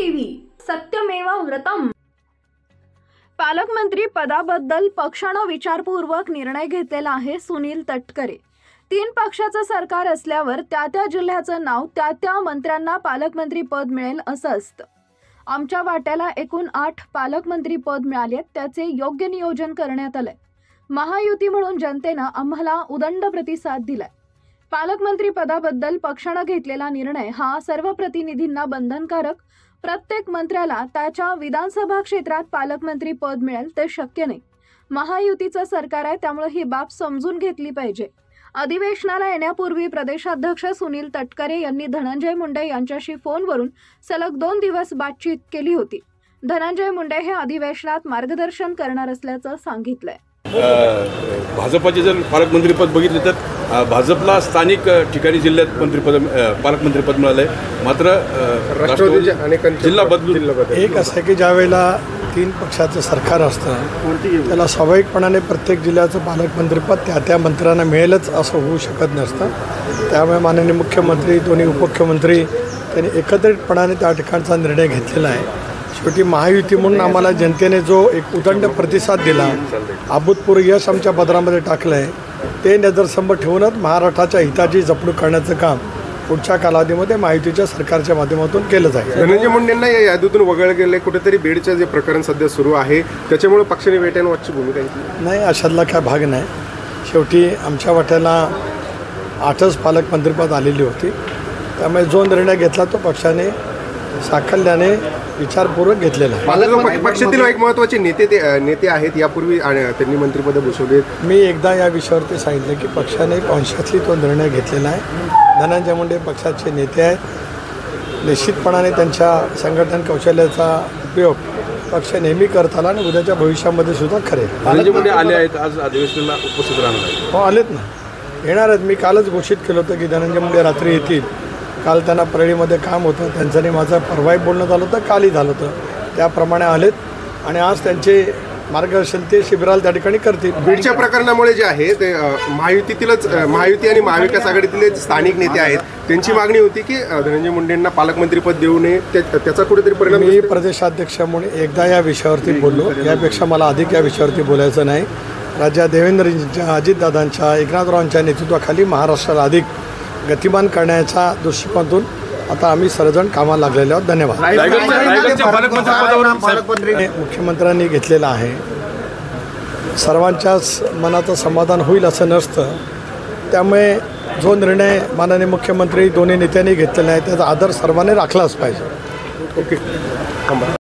TV सत्यमेव व्रतम। पालकमंत्री पदाबद्दल पक्षानं विचारपूर्वक निर्णय घेतलेला आहे। सुनील तटकरे, 3 पक्षाचं सरकार असल्यावर त्या जिल्ह्याचं नाव त्या मंत्र्यांना पालकमंत्री पद मिळेल असं असतं। आमच्या वाट्याला एकूण 8 पालकमंत्री पद मिळाले, त्याचे योग्य नियोजन करण्यात आलंय। महायुती म्हणून जनतेनं आम्हाला उदंड प्रतिसाद दिलाय। पालकमंत्री पदाबद्दल पक्षानं घेतलेला निर्णय हा सर्व प्रतिनिधींना बंधनकारक, प्रत्येक मंत्र्याला त्याच्या विधानसभा क्षेत्रात पालकमंत्री पद मिळेल ते शक्य नाही। महायुतीचं सरकार आहे, त्यामुळे ही बाब समजून घेतली पाहिजे। अधिवेशनाला येण्यापूर्वी प्रदेशाध्यक्ष सुनील तटकरे यांनी धनंजय मुंडे यांच्याशी फोनवरून सलग 2 दिवस बातचीत केली होती। धनंजय मुंडे हे अधिवेशनात मार्गदर्शन करणार असल्याचं सांगितलंय। भाजपाचे जर पालकमंत्रीपद बघितले तर भाजपला स्थानिक ठिकाणी जिल्ह्यात पालकमंत्रीपद मिळालंय, मात्र राष्ट्रवादीच्या अनेकांचे जिल्हा बदलून एक असं की ज्या वेळेला 3 पक्षाचं सरकार असतं त्याला स्वाभाविकपणाने प्रत्येक जिल्ह्याचं पालकमंत्रीपद त्या मंत्र्यांना मिळेलच असं होऊ शकत नसतं। त्यामुळे माननीय मुख्यमंत्री, दोन्ही उपमुख्यमंत्री त्यांनी एकत्रितपणाने त्या ठिकाणचा निर्णय घेतलेला आहे। शेवटी महायुती म्हणून आम्हाला जनतेने जो एक उदंड प्रतिसाद दिला, अभूतपूर्व यश आमच्या पदरामध्ये टाकलं आहे, ते नजरसमोर ठेवूनच महाराष्ट्राच्या हिताची जपणूक करण्याचं काम पुढच्या कालावधीमध्ये महायुतीच्या सरकारच्या माध्यमातून केलं जाईल। धनंजय मुंडेंना या यादीतून वगळलं गेले, कुठेतरी बीडचं जे प्रकरण सध्या सुरू आहे त्याच्यामुळे पक्षाने वेट अँड वॉचची भूमिका घेतली नाही, अशातला काय भाग नाही। शेवटी आमच्या वाट्याला 8च पालकमंत्रीपद आलेली होती, त्यामुळे जो निर्णय घेतला तो पक्षाने साकल्याने विचारपूर्वक घेतलेला आहे। पक्षातील एक महत्त्वाचे नेते आहेत, यापूर्वी त्यांनी मंत्रिपद भूषवले। मी एकदा या विषयावरती सांगितलं की पक्षाने कॉन्शियसली तो निर्णय घेतलेला आहे। धनंजय मुंडे पक्षाचे नेते आहेत, निश्चितपणाने त्यांच्या संघटन कौशल्याचा उपयोग पक्ष नेहमी करत आला आणि उद्याच्या भविष्यामध्ये सुद्धा खरे। धनंजय मुंडे आले आहेत, आज अधिवेशनाला उपस्थित राहणार आहेत। हो, आलेत ना, येणार आहेत। मी कालच घोषित केलं होतं की धनंजय मुंडे रात्री येतील। काल त्यांना परळीमध्ये काम होतं, त्यांचं माझं परवाही बोलणं झालं होतं, कालही झालं होतं, त्याप्रमाणे आलेत आणि आज त्यांचे मार्गदर्शन ते शिबिराला त्या ठिकाणी करतील। बीडच्या प्रकरणामुळे जे आहे ते महायुतीतीलच महायुती आणि महाविकास आघाडीतील स्थानिक नेते आहेत, त्यांची मागणी होती की धनंजय मुंडेंना पालकमंत्रीपद देऊ नये, त्याचा कुठेतरी परिणाम। मी प्रदेशाध्यक्ष म्हणून एकदा या विषयावरती बोललो, यापेक्षा मला अधिक या विषयावरती बोलायचं नाही। राजा देवेंद्रजींच्या, अजितदादांच्या, एकनाथरावांच्या नेतृत्वाखाली महाराष्ट्राला अधिक गतिमान करण्याच्या दृष्टिकोनातून आता आम्ही सर्वजण कामाला लागलेले आहोत। धन्यवाद। मुख्यमंत्र्यांनी घेतलेला आहे, सर्वांच्याच मनाचं समाधान होईल असं नसतं, त्यामुळे जो निर्णय माननीय मुख्यमंत्री दोन्ही नेत्यांनी घेतलेला आहे त्याचा आदर सर्वांनी राखलाच पाहिजे। ओके।